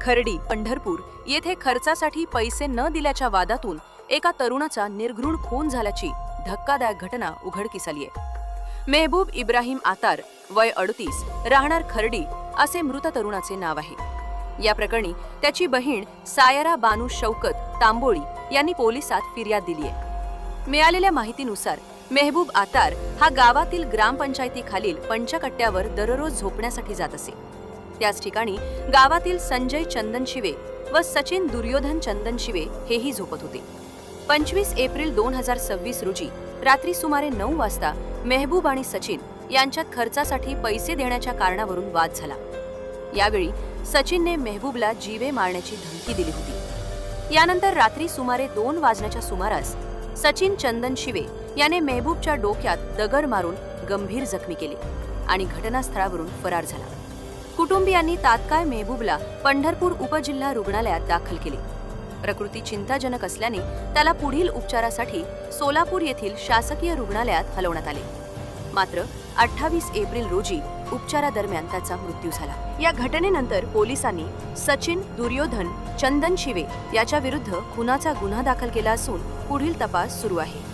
खर्डी, पंढरपूर येथे खर्चासाठी पैसे न दिल्याच्या वादातून एका तरुणाचा निर्घृण खून झाल्याची धक्कादायक घटना उघडकीस आली आहे. मेहबूब इब्राहिम आतार, वय 38, राहणार खर्डी असे मृत तरुणाचे नाव आहे. या प्रकरणी त्याची बहीण सायरा बानू शौकत तांबोळी यांनी पोलिसात फिर्याद दिली आहे. मिळालेल्या माहितीनुसार मेहबूब आतार हा गावातील ग्रामपंचायतीखालील पंचकट्ट्यावर दररोज झोपण्यासाठी जात असे. त्याच ठिकाणी गावातील संजय चंदनशिवे व सचिन दुर्योधन चंदनशिवे हेही झोपत होते. 25 एप्रिल 2026 रोजी रात्री सुमारे 9 वाजता मेहबूब आणि सचिन यांच्यात खर्चासाठी पैसे देण्याच्या कारणावरून वाद झाला. यावेळी सचिनने मेहबूबला जीवे मारण्याची धमकी दिली होती. यानंतर रात्री सुमारे 2 वाजण्याच्या सुमारास सचिन चंदनशिवे याने मेहबूबच्या डोक्यात दगड मारून गंभीर जखमी केले आणि घटनास्थळावरून फरार झाला. कुटुंबियांनी तात्काळ मेहबूबला पंढरपूर उपजिल्हा रुग्णालयात दाखल केले. प्रकृती चिंताजनक असल्याने त्याला पुढील उपचारासाठी सोलापूर येथील शासकीय रुग्णालयात हलवण्यात आले. मात्र 28 एप्रिल रोजी उपचारादरम्यान त्याचा मृत्यू झाला. या घटनेनंतर पोलिसांनी सचिन दुर्योधन चंदनशिवे याच्या विरुद्ध खुनाचा गुन्हा दाखल केला असून पुढील तपास सुरू आहे.